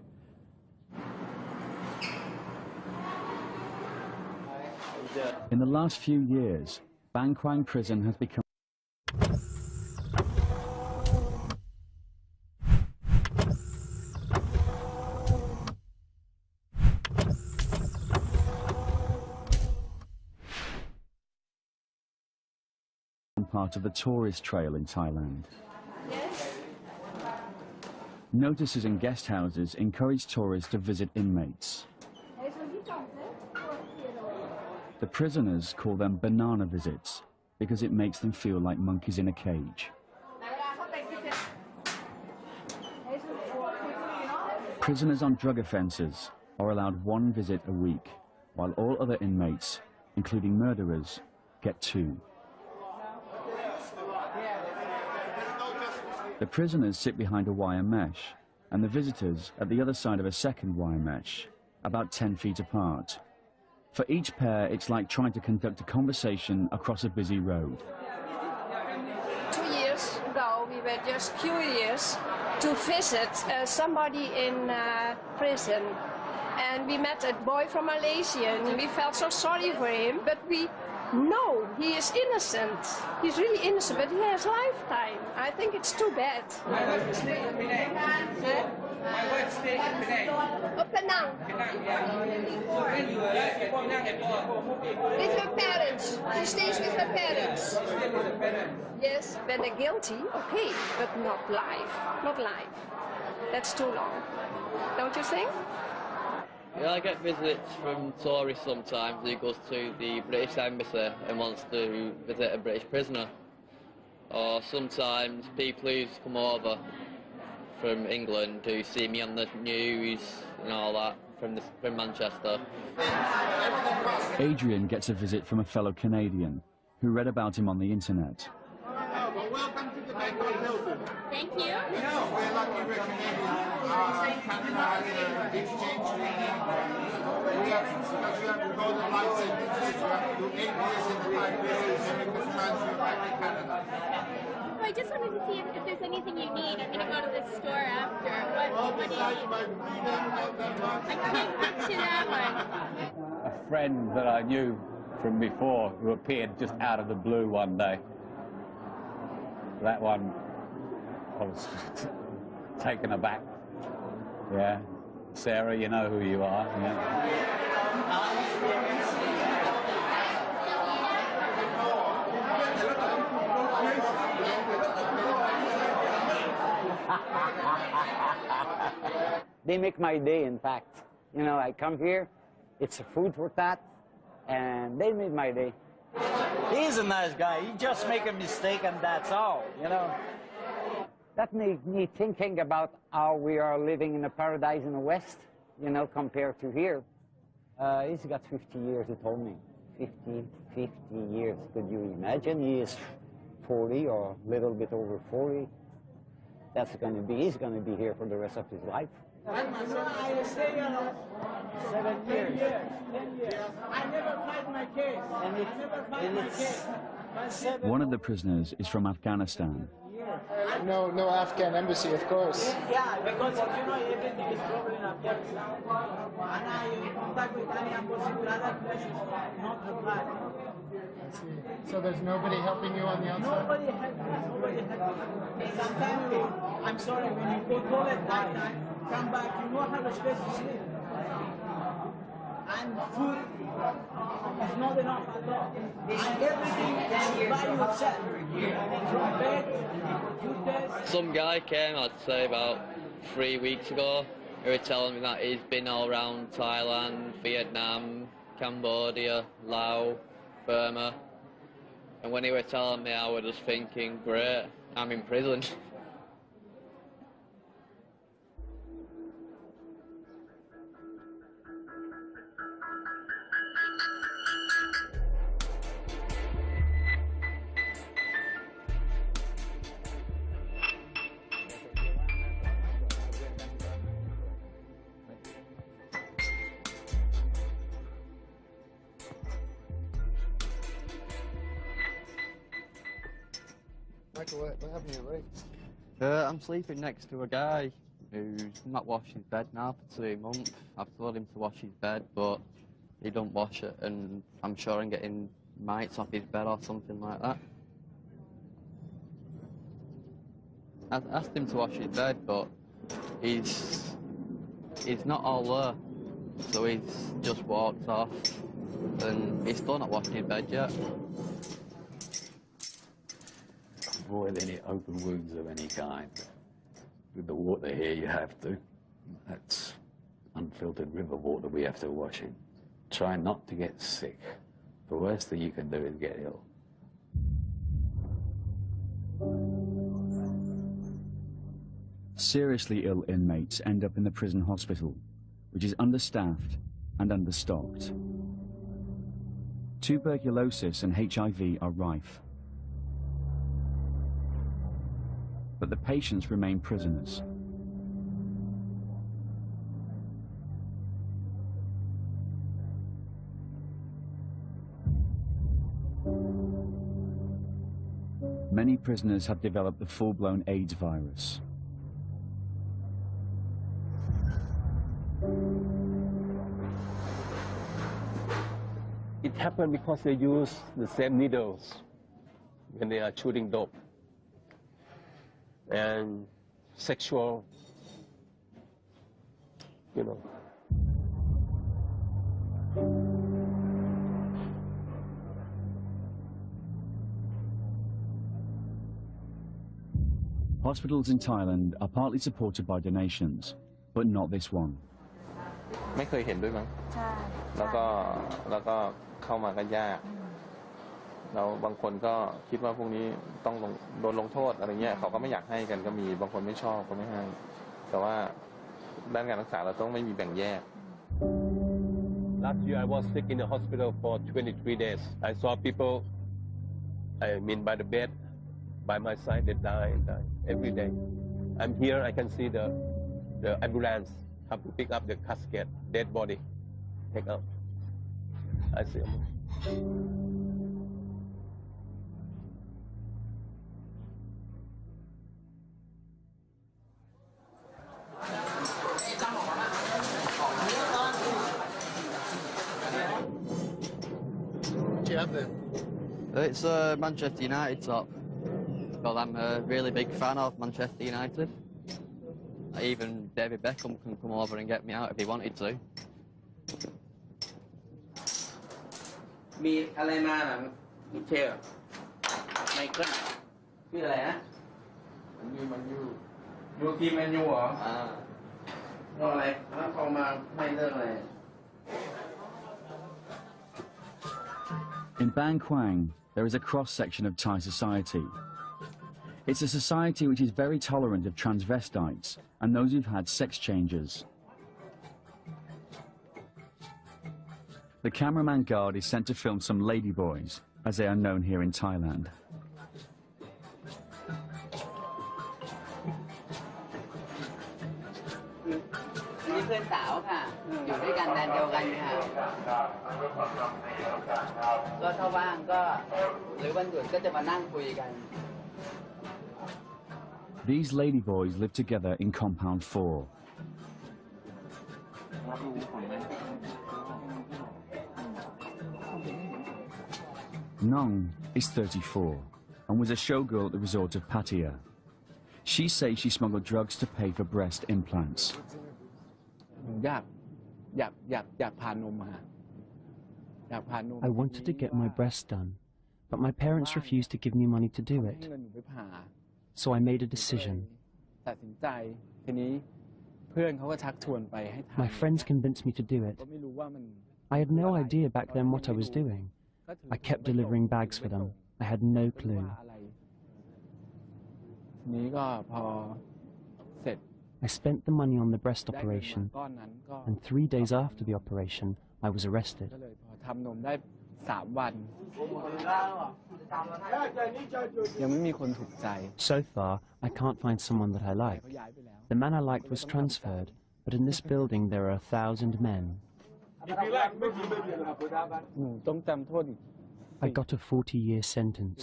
B: In the last few years, Ban Quang prison has become part of the tourist trail in Thailand. Notices in guest houses encourage tourists to visit inmates. The prisoners call them banana visits because it makes them feel like monkeys in a cage. Prisoners on drug offences are allowed 1 visit a week, while all other inmates, including murderers, get 2. The prisoners sit behind a wire mesh, and the visitors at the other side of a second wire mesh, about 10 feet apart. For each pair, it's like trying to conduct a conversation across a busy road.
P: 2 years ago, we were just curious to visit somebody in prison. And we met a boy from Malaysia, and we felt so sorry for him, but we know he is innocent. He's really innocent, but he has lifetime. I think it's too bad.
Q: My wife stayed in Penang. My wife stayed in Penang.
P: Oh, Penang.
Q: So when you were at Penang at all?
P: With her parents. She stays with her parents.
Q: She stayed with her parents.
P: Yes, when they're guilty, okay, but not life. Not life. That's too long. Don't you think?
D: Yeah, I get visits from tourists sometimes. He goes to the British Embassy and wants to visit a British prisoner. or sometimes people who come over from England who see me on the news and all that from Manchester.
B: Adrian gets a visit from a fellow Canadian who read about him on the internet.
H: Welcome to the Bangkok Hilton.
P: Thank you.
H: We're lucky we're Canadian. Canada has an exchange treaty. We have to go to license. You have to do 8 years and 5 years and make the transfer back to Canada.
P: So I just wanted to see if there's anything you need. I'm going to go to the store after. What do you need? I can't picture that one.
A: A friend that I knew from before who appeared just out of the blue one day. That one, I was taken aback. Yeah. Sarah, you know who you are. Yeah.
R: They make my day, in fact. You know, I come here, it's a food for that, and they made my day.
E: He's a nice guy. He just make a mistake and that's all, you know.
R: That made me thinking about how we are living in a paradise in the West, you know, compared to here. He's got 50 years, he told me. 50 years. Could you imagine? He is 40 or a little bit over 40. That's going to be, he's going to be here for the rest of his life.
I: I stay here 7 years. 10 years. I never fight my case. I never fight my case.
B: One of the prisoners is from Afghanistan.
S: No Afghan embassy, of course.
I: Yeah, because you know everything is problem in Afghanistan. And I contact with any embassy with other places, not apply.
S: I see. So there's nobody helping you on the outside?
I: Nobody helping me. Sometimes I'm sorry, when you go to toilet night, come back, you don't have a space to sleep. And food is not enough at all. And everything is by yourself. From bed, food test.
D: Some guy came, I'd say about 3 weeks ago, who was telling me that he's been all around Thailand, Vietnam, Cambodia, Laos, Burma. And when he was telling me, I was just thinking, great, I'm in prison.
S: Michael, what happened to your legs?
D: I'm sleeping next to a guy who's not washed his bed now for 2 months. I've told him to wash his bed, but he don't wash it, and I'm sure I'm getting mites off his bed or something like that. I asked him to wash his bed, but he's not all there, so he's just walked off, and he's still not washed his bed yet.
A: Avoid any open wounds of any kind. With the water here, you have to. That's unfiltered river water we have to wash in. Try not to get sick. The worst thing you can do is get ill.
B: Seriously ill inmates end up in the prison hospital, which is understaffed and understocked. Tuberculosis and HIV are rife. But the patients remain prisoners. Many prisoners have developed the full-blown AIDS virus.
T: It happened because they use the same needles when they are shooting dope. And sexual, you know.
B: Hospitals in Thailand are partly supported by donations, but not this one.
F: ไม่เคยเห็นด้วยมั้งแล้วก็เข้ามาก็ยาก แล้วบางคนก็คิดว่าพวกนี้ต้องโดนลงโทษอะไรเงี้ยเขาก็ไม่อยากให้กันก็มีบางคนไม่ชอบก็ไม่ให้แต่ว่าด้านการรักษาเราต้องไม่มีแบ่งแยก
T: Last year I was sick in the hospital for 23 days. I saw people, by the bed, by my side, they die every day. I'm here, I can see the ambulance have to pick up the casket, dead body, take out. I see them.
D: It's Manchester United top. Well, I'm a really big fan of Manchester United. Even David Beckham can come over and get me out if he wanted to.
E: มีอะไรมาล่ะมิเชลไมเคิลชื่ออะไรนะมันยูทีมแมนยูเหรอเรื่องอะไรแล้วเขามาไม่เรื่องอะไร
B: In Bangkwang, there is a cross-section of Thai society. It's a society which is very tolerant of transvestites and those who've had sex changes. The cameraman guard is sent to film some ladyboys, as they are known here in Thailand.
R: นี่เพื่อนสาวค่ะอยู่ด้วยกันแดนเดียวกันค่ะก็ถ้าว่างก็หรือวันหยุดก็จะมานั่งคุยกัน
B: These ladyboys live together in compound 4. Nong is 34 and was a showgirl at the resort of Pattaya. She says she smuggled drugs to pay for breast implants.
R: อยากผ่านนมค่ะอยากผ่านนม
U: I wanted to get my breasts done, but my parents refused to give me money to do it. So I made a decision.
R: ตัดสินใจทีนี้เพื่อนเขาก็ชักชวนไปให้ทำ
U: My friends convinced me to do it.
R: ก็ไม่รู้ว่ามัน
U: I had no idea back then what I was doing. I kept delivering bags for them. I had no clue.
R: ทีนี้ก็พอเสร็จ
U: I spent the money on the breast operation, and 3 days after the operation, I was arrested.
R: ก็เลยพอทำนมได้3 วันยังไม่มีคนถูกใจ
U: So far, I can't find someone that I like. The man I liked was transferred, but in this building there are 1,000 men.
R: หนูต้องจำโทษอีก
U: I got a 40-year sentence.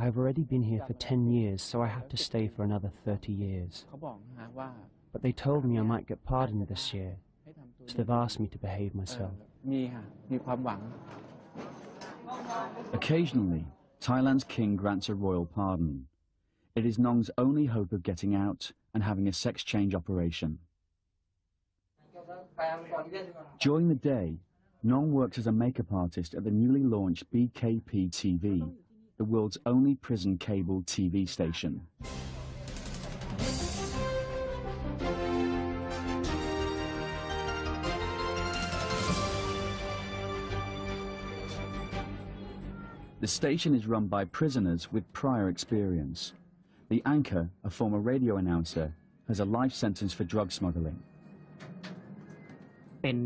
U: I have already been here for 10 years, so I have to stay for another 30 years.
R: เขาบอกนะว่า
U: But they told me I might get pardoned this year, so they've asked me to behave myself.
R: มีค่ะมีความหวัง
B: Occasionally, Thailand's king grants a royal pardon. It is Nong's only hope of getting out and having a sex change operation. During the day, Nong works as a makeup artist at the newly launched BKP TV, the world's only prison cable TV station. The station is run by prisoners with prior experience. The anchor, a former radio announcer, has a life sentence for drug smuggling.
V: เป็น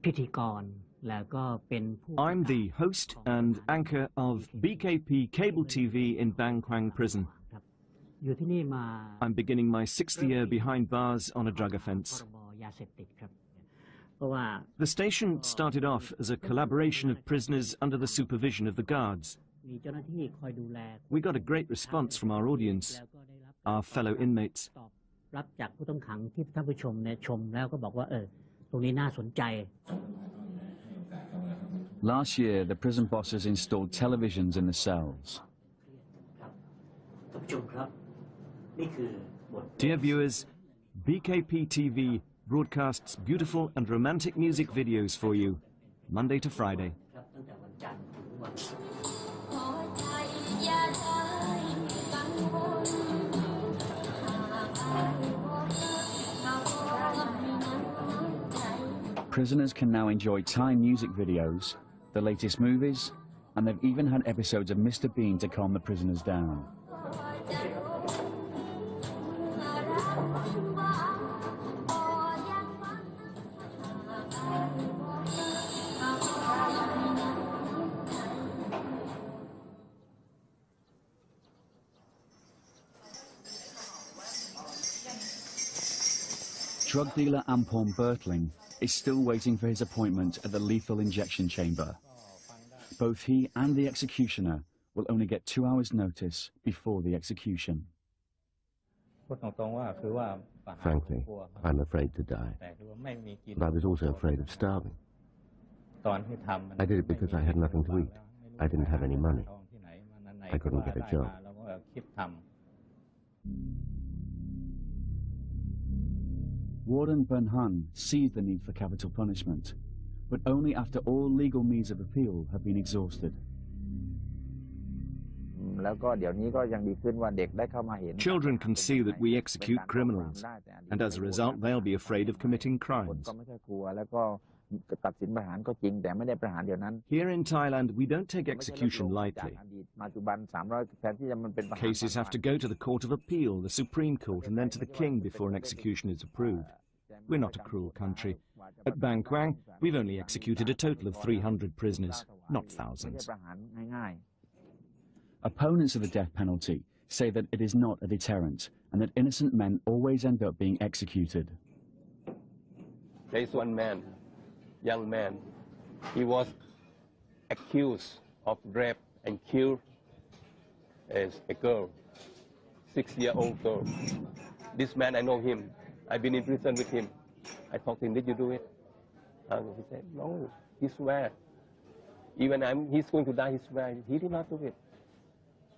V: พิธีกรแล้วก็เป็นผู้
K: I'm the host and anchor of BKP Cable TV in Bangkwang Prison.
V: อยู่ที่นี่มา
K: I'm beginning my 6th year behind bars on a drug offense.
V: ยาเสพติดครับเพราะว่า
K: The station started off as a collaboration of prisoners under the supervision of the guards.
V: มีเจ้าหน้าที่คอยดูแล
K: We got a great response from our audience, our fellow inmates.
V: รับจากผู้ต้องขังที่ท่านผู้ชมเนี่ยชมแล้วก็บอกว่าตรงนี้น่าสนใจ
B: Last year, the prison bosses installed televisions in the cells.
K: Dear viewers, BKP TV broadcasts beautiful and romantic music videos for you, Monday to Friday.
B: Prisoners can now enjoy Thai music videos, the latest movies, and they've even had episodes of Mr. Bean to calm the prisoners down. Drug dealer Ampon Bertling is still waiting for his appointment at the lethal injection chamber. Both he and the executioner will only get 2 hours' notice before the execution.
C: Frankly, I'm afraid to die. But I was also afraid of starving. I did it because I had nothing to eat. I didn't have any money. I couldn't get a job.
B: Warden Bernhan sees the need for capital punishment, but only after all legal means of appeal have been exhausted.
K: Children can see that we execute criminals, and as a result they'll be afraid of committing crimes. Here in Thailand, we don't take execution lightly. Cases have to go to the Court of Appeal, the Supreme Court, and then to the King before an execution is approved. We're not a cruel country. At Bang Kwang, we've only executed a total of 300 prisoners, not thousands.
B: Opponents of the death penalty say that it is not a deterrent and that innocent men always end up being executed.
T: There is one man, young man, he was accused of rape and killed as a girl, 6-year-old girl. This man, I know him. I've been in prison with him. I talked to him, did you do it? And he said, no, he swear. Even he's going to die, he swear. He did not do it.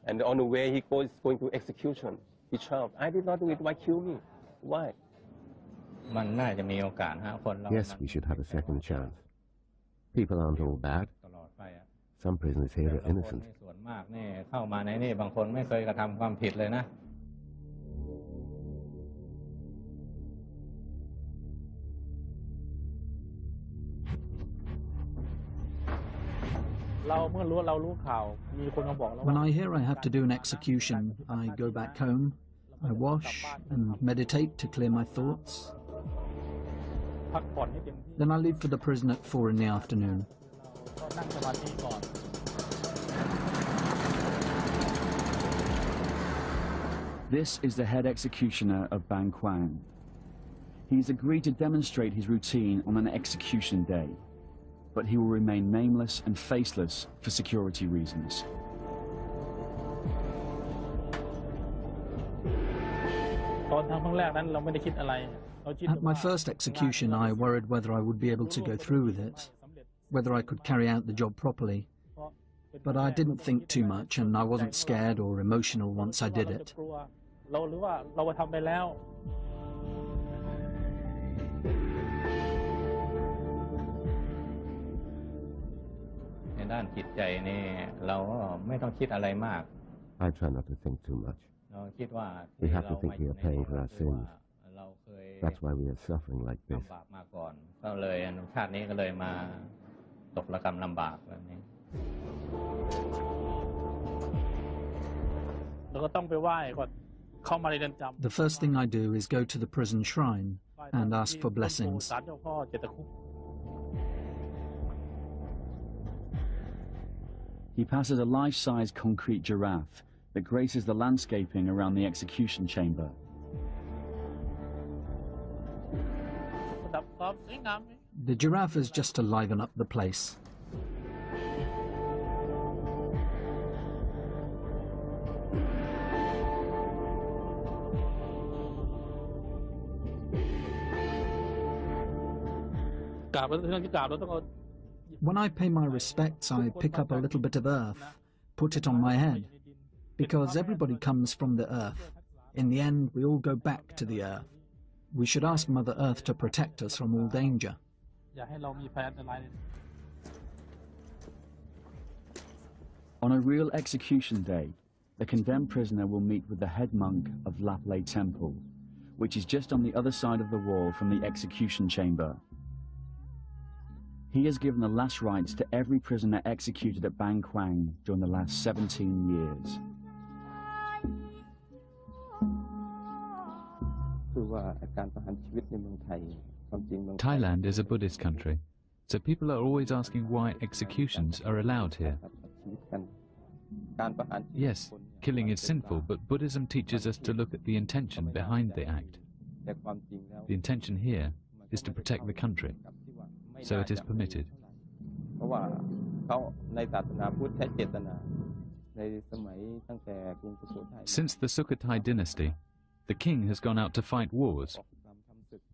T: And on the way he goes going to execution. He shouted, I did not do it, why kill me? Why?
C: Yes, we should have a second chance. People aren't all bad. Some prisoners here are innocent.
J: When I hear I have to do an execution, I go back home, I wash and meditate to clear my thoughts. Then I leave for the prison at 4 in the afternoon.
B: This is the head executioner of Bang Kwang. He's agreed to demonstrate his routine on an execution day, but he will remain nameless and faceless for security reasons.
J: At my first execution, I worried whether I would be able to go through with it, whether I could carry out the job properly. But I didn't think too much, and I wasn't scared or emotional once I did it.
C: I try not to think too much. We have to think we are paying for our sins. That's why we are suffering like this.
J: The first thing I do is go to the prison shrine and ask for blessings.
B: He passes a life-size concrete giraffe that graces the landscaping around the execution chamber.
J: The giraffe is just to liven up the place. When I pay my respects, I pick up a little bit of earth, put it on my head, because everybody comes from the earth. In the end, we all go back to the earth. We should ask Mother Earth to protect us from all danger.
B: On a real execution day, the condemned prisoner will meet with the head monk of Laplay Temple, which is just on the other side of the wall from the execution chamber. He has given the last rites to every prisoner executed at Bang Kwang during the last 17 years.
G: Thailand is a Buddhist country, so people are always asking why executions are allowed here. Yes, killing is sinful, but Buddhism teaches us to look at the intention behind the act. The intention here is to protect the country, so it is permitted. Since the Sukhothai dynasty, the king has gone out to fight wars.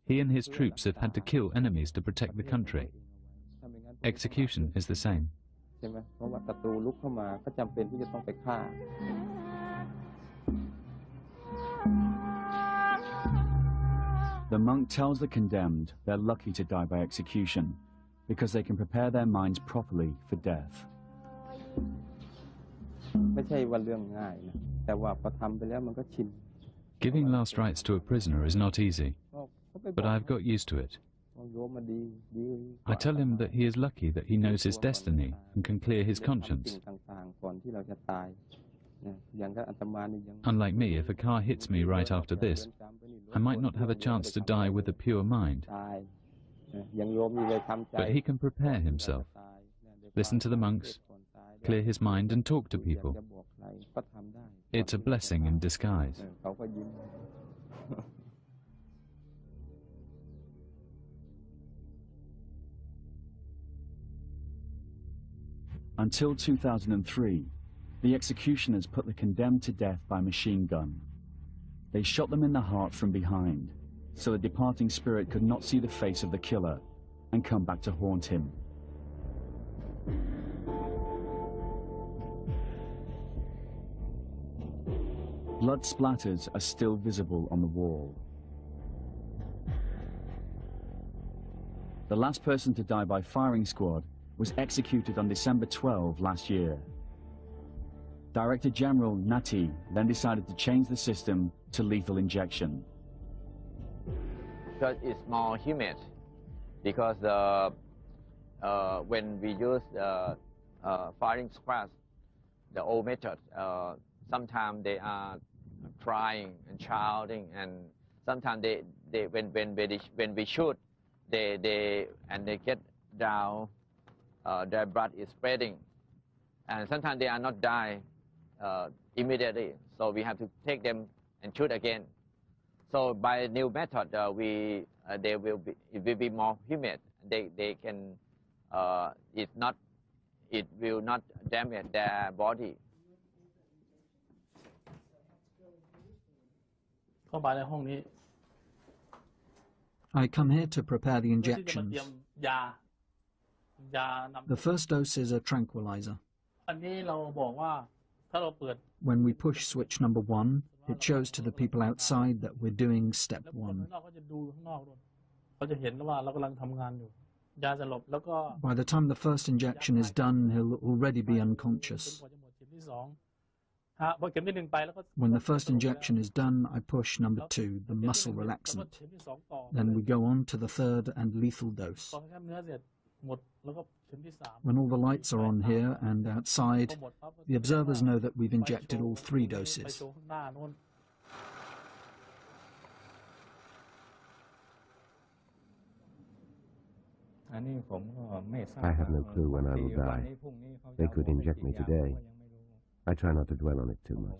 G: He and his troops have had to kill enemies to protect the country. Execution is the same.
B: The monk tells the condemned they're lucky to die by execution because they can prepare their minds properly for death.
G: Giving last rites to a prisoner is not easy, but I've got used to it. I tell him that he is lucky that he knows his destiny and can clear his conscience. Unlike me, if a car hits me right after this, I might not have a chance to die with a pure mind. But he can prepare himself, listen to the monks, clear his mind and talk to people. It's a blessing in disguise.
B: Until 2003, the executioners put the condemned to death by machine gun. They shot them in the heart from behind, so the departing spirit could not see the face of the killer and come back to haunt him. Blood splatters are still visible on the wall. The last person to die by firing squad was executed on December 12 last year. Director General Nati then decided to change the system to lethal injection.
E: Because it's more humid, because when we use firing squads, the old method, sometimes they are crying and shouting, and sometimes when we shoot, they get down. Their blood is spreading, and sometimes they are not die immediately. So we have to take them and shoot again. So by new method, it will be more humid. They can it will not damage their body.
J: I come here to prepare the injections. The first dose is a tranquilizer. When we push switch number 1, it shows to the people outside that we're doing step 1. By the time the first injection is done, he'll already be unconscious. When the first injection is done, I push number 2, the muscle relaxant. Then we go on to the third and lethal dose. When all the lights are on here and outside, the observers know that we've injected all 3 doses.
C: I have no clue when I will die. They could inject me today. I try not to dwell on it too much.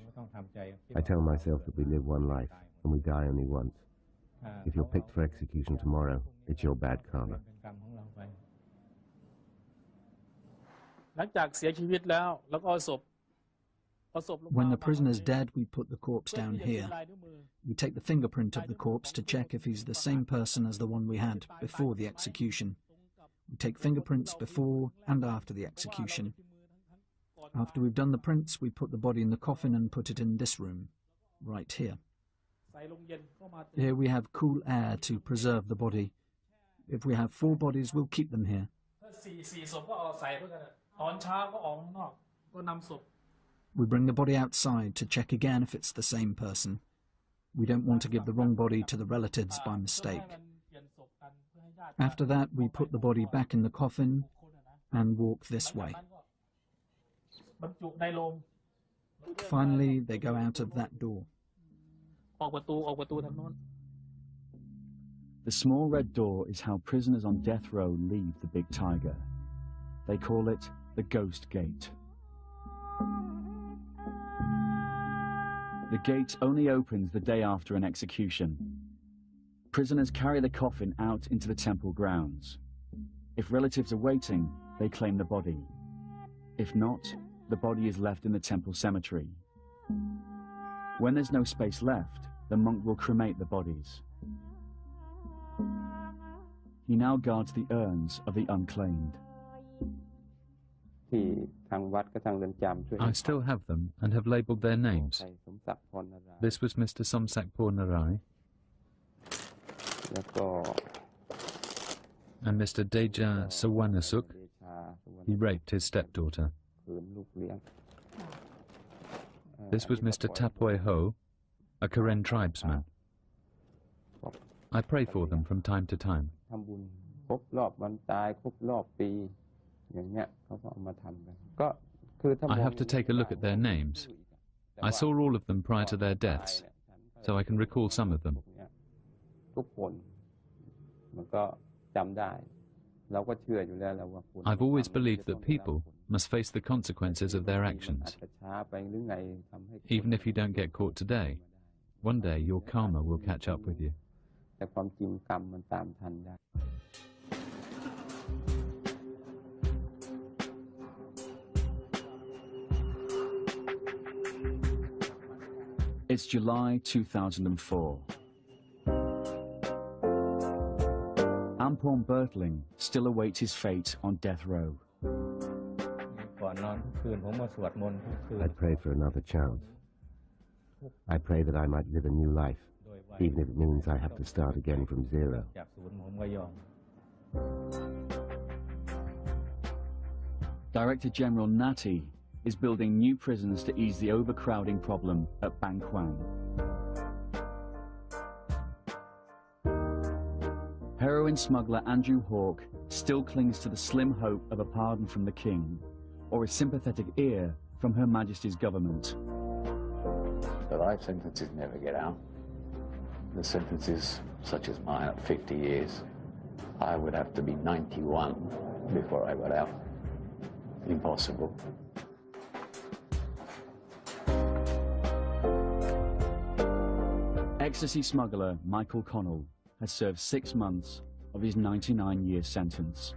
C: I tell myself that we live one life and we die only once. If you're picked for execution tomorrow, it's your bad karma.
J: When the prisoner's dead, we put the corpse down here. We take the fingerprint of the corpse to check if he's the same person as the one we had before the execution. We take fingerprints before and after the execution. After we've done the prints, we put the body in the coffin and put it in this room, right here. Here we have cool air to preserve the body. If we have 4 bodies, we'll keep them here. We bring the body outside to check again if it's the same person. We don't want to give the wrong body to the relatives by mistake. After that, we put the body back in the coffin and walk this way. Finally, they go out of that door.
B: The small red door is how prisoners on death row leave the big tiger. They call it the Ghost Gate. The gate only opens the day after an execution. Prisoners carry the coffin out into the temple grounds. If relatives are waiting, they claim the body. If not, the body is left in the temple cemetery. When there's no space left, the monk will cremate the bodies. He now guards the urns of the unclaimed.
G: I still have them and have labelled their names. This was Mr. Somsak Pornarai and Mr. Deja Sawanasuk. He raped his stepdaughter. This was Mr. Tapoy Ho, a Karen tribesman. I pray for them from time to time. I have to take a look at their names. I saw all of them prior to their deaths, so I can recall some of them. I've always believed that people must face the consequences of their actions. Even if you don't get caught today, one day your karma will catch up with you.
B: It's July 2004. Ampon Bertling still awaits his fate on death row.
C: I pray for another chance. I pray that I might live a new life, even if it means I have to start again from zero.
B: Director General Nati is building new prisons to ease the overcrowding problem at Bang Kwang. Heroin smuggler Andrew Hawke still clings to the slim hope of a pardon from the King, or a sympathetic ear from Her Majesty's government.
A: The life sentences never get out. The sentences, such as mine, at 50 years, I would have to be 91 before I got out. Impossible.
B: Ecstasy smuggler Michael Connell has served 6 months of his 99-year sentence.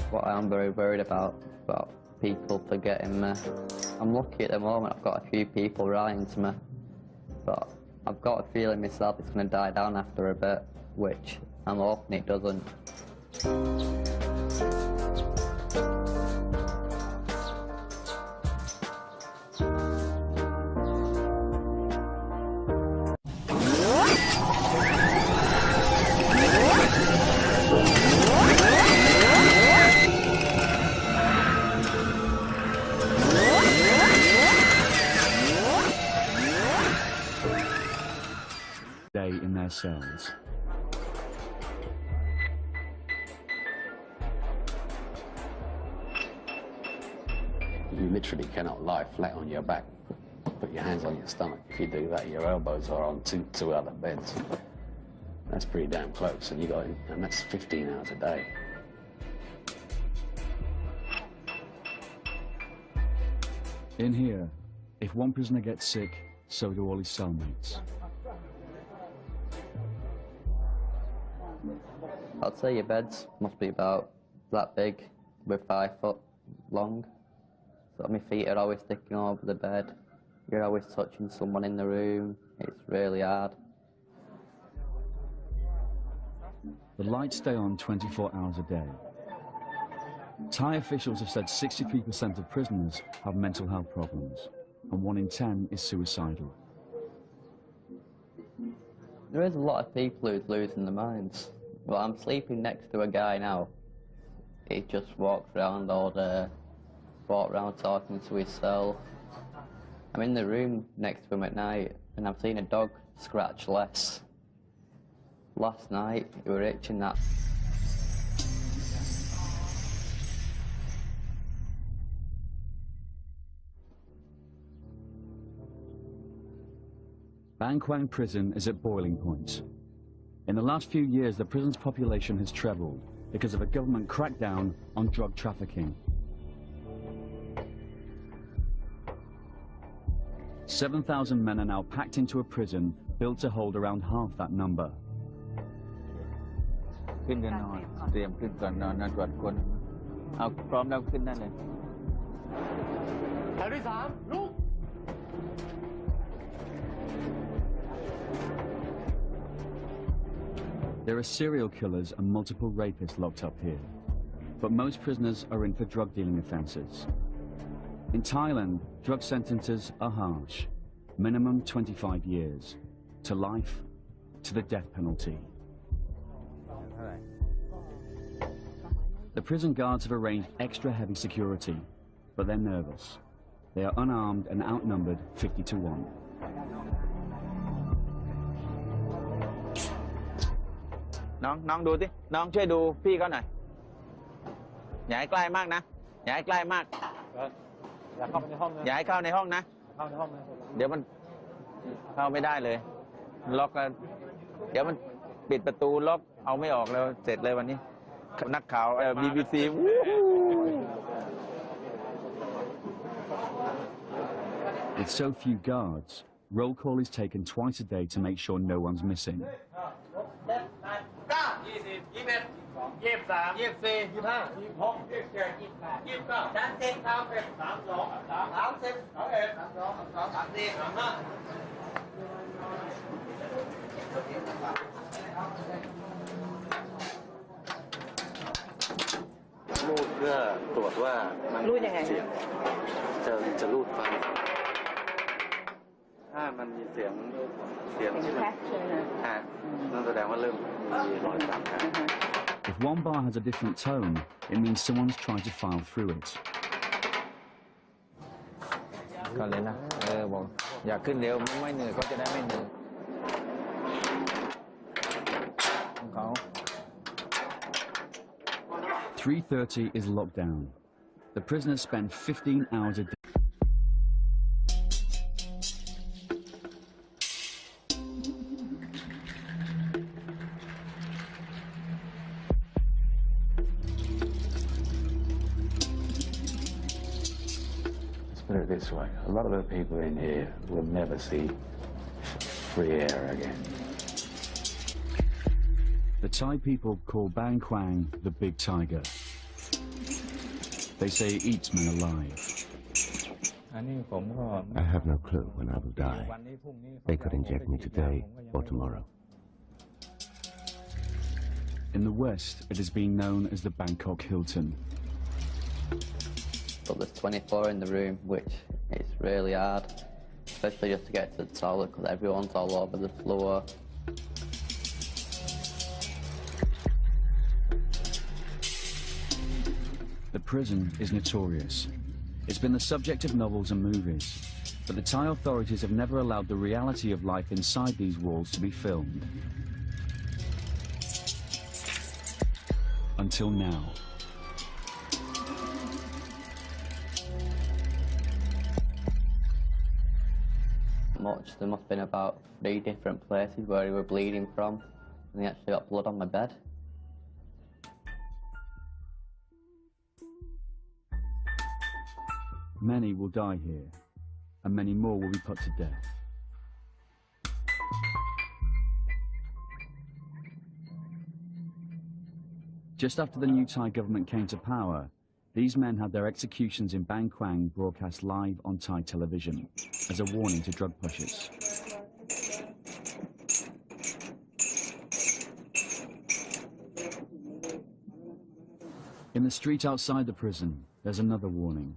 D: What I am very worried about people forgetting me. I'm lucky at the moment, I've got a few people writing to me, but I've got a feeling myself it's going to die down after a bit, which I'm hoping it doesn't.
B: In their cells.
A: You literally cannot lie flat on your back. Put your hands on your stomach. If you do that, your elbows are on two other beds. That's pretty damn close, and that's 15 hours a day.
B: In here, if one prisoner gets sick, so do all his cellmates.
D: I'd say your beds must be about that big, with 5 foot long. So my feet are always sticking over the bed. You're always touching someone in the room. It's really hard.
B: The lights stay on 24 hours a day. Thai officials have said 63% of prisoners have mental health problems, and 1 in 10 is suicidal.
D: There is a lot of people who's losing their minds. Well, I'm sleeping next to a guy now. He just walks around all day, talking to his cell. I'm in the room next to him at night, and I've seen a dog scratch less. Last night, we were itching that.
B: Ban Quang prison is at boiling point. In the last few years, the prison's population has trebled because of a government crackdown on drug trafficking. 7,000 men are now packed into a prison built to hold around half that number.
E: ขึ้นกันนอนเตรียมขึ้นก่อนนอนตรวจคนเอาพร้อมแล้วขึ้นได้เลยแถวที่3ลุก
B: There are serial killers and multiple rapists locked up here, but most prisoners are in for drug dealing offences. In Thailand, drug sentences are harsh, minimum 25 years, to life, to the death penalty. The prison guards have arranged extra heavy security, but they're nervous. They are unarmed and outnumbered 50 to 1.
E: น้องดูสิน้องช่วยดูพี่เขาหน่อยอย่าให้ใกล้มากนะอย่าให้ใกล้มากอย่าเข้าไปในห้องนะอย่าให้เข้าในห้องนะเข้าในห้องนะเดี๋ยวมันเข้าไม่ได้เลยล็อกแล้วเดี๋ยวมันปิดประตูล็อกเอาไม่ออกแล้วเสร็จเลยวันนี้นักข่าวBBC
B: With so few guards, roll call is taken twice a day to make sure no one's missing.
L: รูดเพื่อตรวจว่ามันรูดยังไงจะรูดฟังถ้ามันมีเสียงที่มันนั่นแสดงว่าเริ่มมีรอยต่ำ
B: If one bar has a different tone, it means someone's trying to file through it.
E: ก่อนเลยนะบอกอยากขึ้นเร็วไม่เหนื่อยเขาจะได้ไม่เหนื่อยเขา
B: 3:30 is locked down. The prisoners spend 15 hours a day.
A: Put it this way, a lot of the people in here will never see free air again.
B: The Thai people call Ban Quang the Big Tiger. They say it eats men alive.
C: I have no clue when I will die. They could inject me today or tomorrow.
B: In the West, it has been known as the Bangkok Hilton.
D: But there's 24 in the room, which is really hard, especially just to get to the toilet because everyone's all over the floor.
B: The prison is notorious. It's been the subject of novels and movies, but the Thai authorities have never allowed the reality of life inside these walls to be filmed. Until now.
D: There must have been about 3 different places where he were bleeding from, and he actually got blood on my bed.
B: Many will die here, and many more will be put to death. Just after the new Thai government came to power, these men had their executions in Ban Quang broadcast live on Thai television as a warning to drug pushers. In the street outside the prison, there's another warning.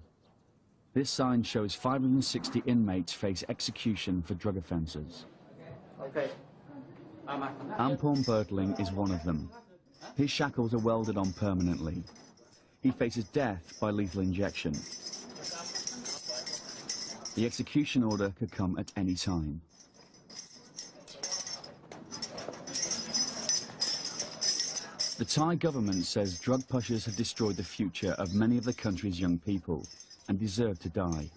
B: This sign shows 560 inmates face execution for drug offences. Ampon Bertling is one of them. His shackles are welded on permanently. He faces death by lethal injection. The execution order could come at any time. The Thai government says drug pushers have destroyed the future of many of the country's young people and deserve to die.